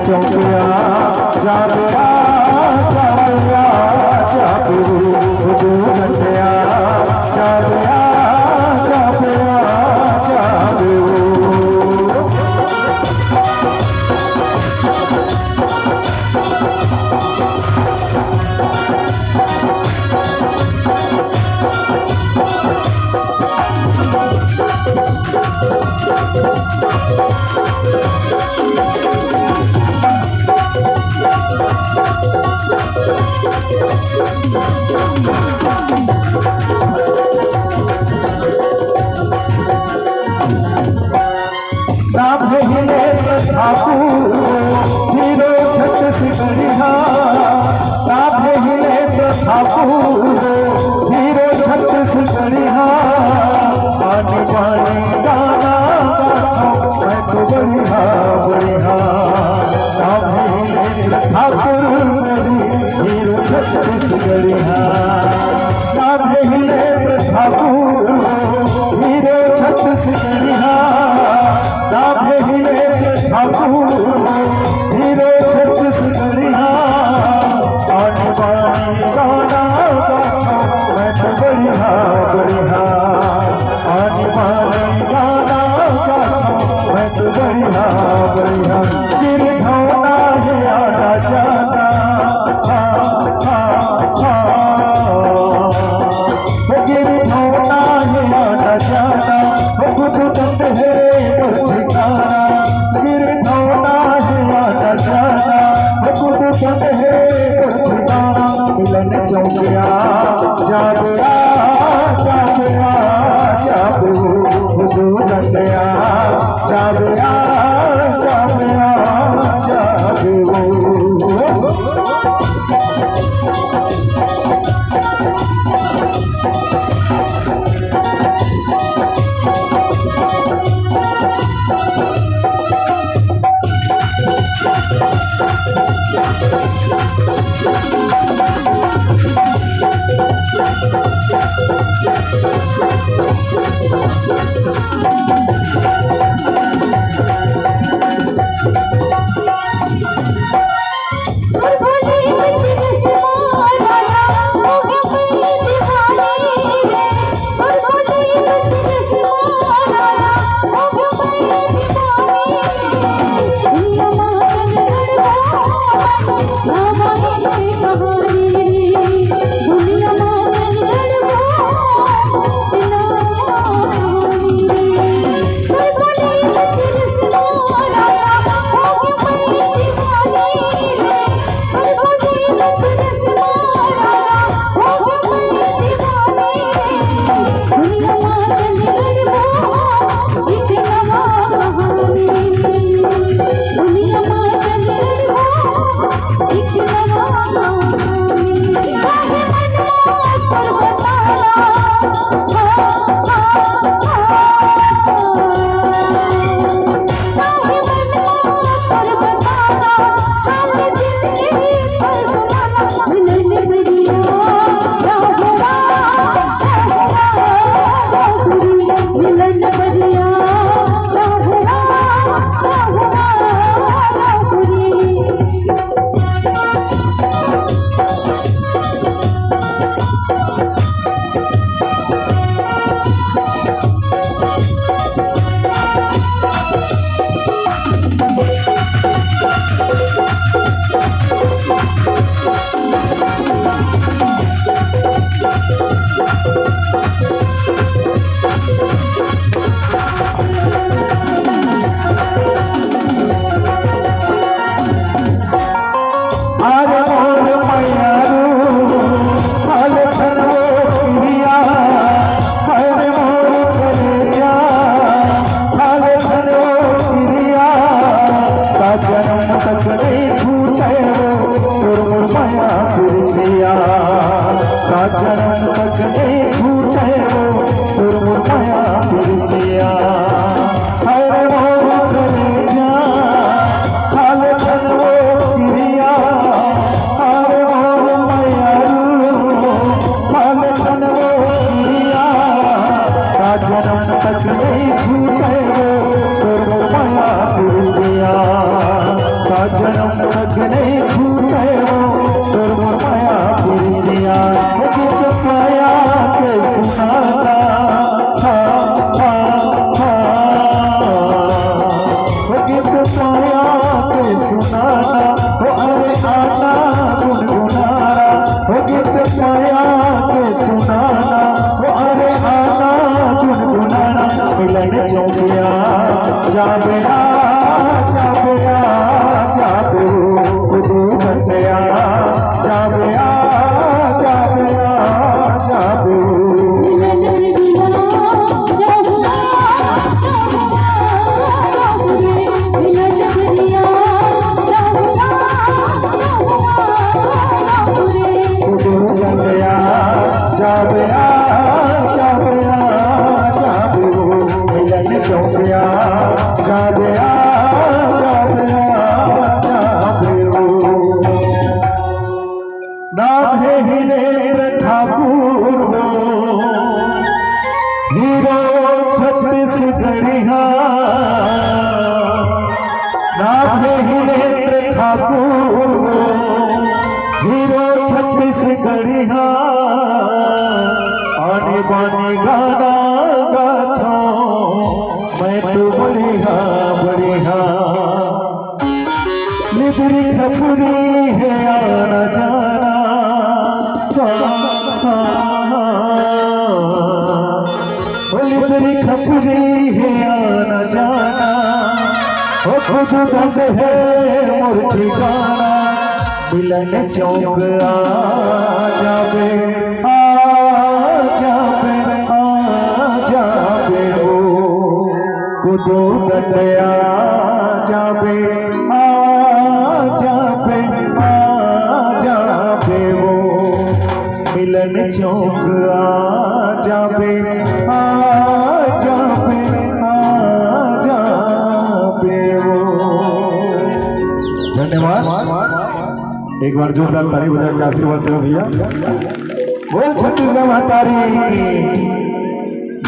चौकिया जाबिया जाबिया जाबू घंटिया जाबिया जाबिया जाबू हीरो छत्तीसगढ़िया हिले तो हीरो छत्तीसगढ़िया पानी पानी गाना मैं तो बढ़िया बढ़िया हीरो छत्तीसगढ़िया हिले हीरो छत्तीसगढ़िया हीरो छत्तीसगढ़िया पानी पानी गाना मैं तो बढ़िया बढ़िया पानी पानी गाना मैं तो बढ़िया बढ़िया गिर धोना है आना जाना गिर धोना है आना जाना खुद दंड है ठिकाना गिर धोना है आना जाना खुद दंड है ठिकाना मिलन चौकिया जाबिया जाबिया जाबू दंडिया जाबिया जाबिया जाबू साजन तक नहीं छूटे वो तुर माया पिरतिया हरे मोर करे जा हाल तन वो पिरिया हरे मोर माया हाल तन वो पिरिया साजन तक नहीं छूटे वो तुर माया पिरतिया साजन तक नहीं छूटे वो तुर माया पिरतिया माया के सुनाना गीत माया के सुनाना वो अरे आना गुनगुनाना वो गीत माया के सुनाना वो अरे आना गुनगुनाना मिलन चौकिया जाबया जाबया जाबू खुदू बंदया जाबया जाबया जाबू जाबया जाबया जाबू मिलन चौकिया जाबया जाबया जाबू नाम है हिलेंद्र ठाकुर हीरो छत्तीसगढ़िया नाम है हिलेंद्र ठाकुर हीरो छत्तीसगढ़िया आने बानी गाना गाथो मैं तो बढ़िया बढ़िया लिबरी खपुरी है आना जाना लिबरी खपुरी है आना जाना ओ खुद दर्द है मोर ठिकाना मिलन चौक आ जाबे हो खुदो दया जाबे जाबे हो मिलन चौक आ जाबे जाबे हो। धन्यवाद। एक बार जोरदार ताली बजा के आशीर्वाद दो भैया। बोल छत्तीसगढ़ महतारी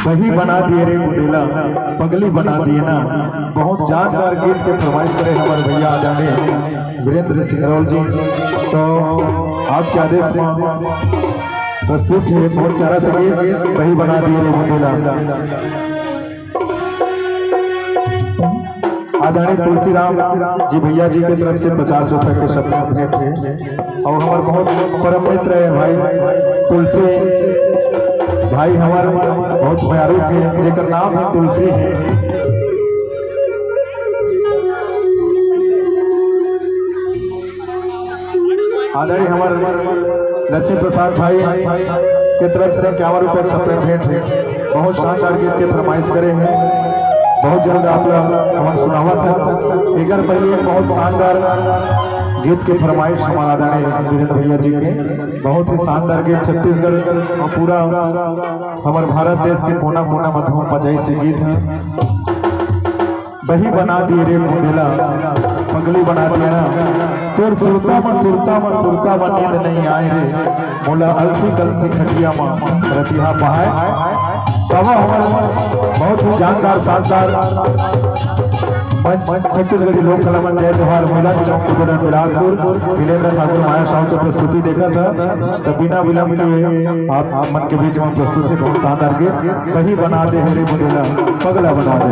वही बना दिए रे मुदेला पगली बना दिए ना। बहुत जानदार गीत के फरमाइश करे हमारे भैया आदरणीय वीरेंद्र सिंह जी, तो आपके आदेश में प्रस्तुत है बहुत प्यारा सा गीत वही बना दिए रे मुदेला। आदरणीय तुलसीराम जी भैया जी की तरफ से 50 रुपए के शब्द भेंट है और हमारे बहुत परम मित्र है भाई तुलसी भाई हमारे बहुत प्यारू के जेकर नाम है तुलसी है। आदरणीय हमारे लक्ष्मी प्रसाद भाई की तरफ से 51 रुपए शब्द भेंट है। बहुत शानदार गीत के फरमाइश करे हैं, बहुत जल्द आप लोग हमें सुनावा था। एक पहले बहुत शानदार गीत के फरमाइश हमारा आदरणीय वीरेंद्र भैया जी के, बहुत ही शानदार गीत छत्तीसगढ़ और पूरा हमारे भारत देश के कोना कोना मधुम पचाई से गीत है। वही बना दिए रे मुदेला पगली बना दिया ना तोर सुरता में नींद नहीं आए रे मोला अलसी कलसी खटिया में रतिहा बहाए। तब हमारे बहुत ही जानदार शानदार छत्तीसगढ़ी लोक कला मंच जय जोहार महिला चौक बिलासपुर वीरेंद्र ठाकुर माया साहू की प्रस्तुति देखा था। तो बिना विलंब के आप मन के बीच में प्रस्तुत से बहुत शानदार गीत वही बना दे रे मुदेला पगला बना दे।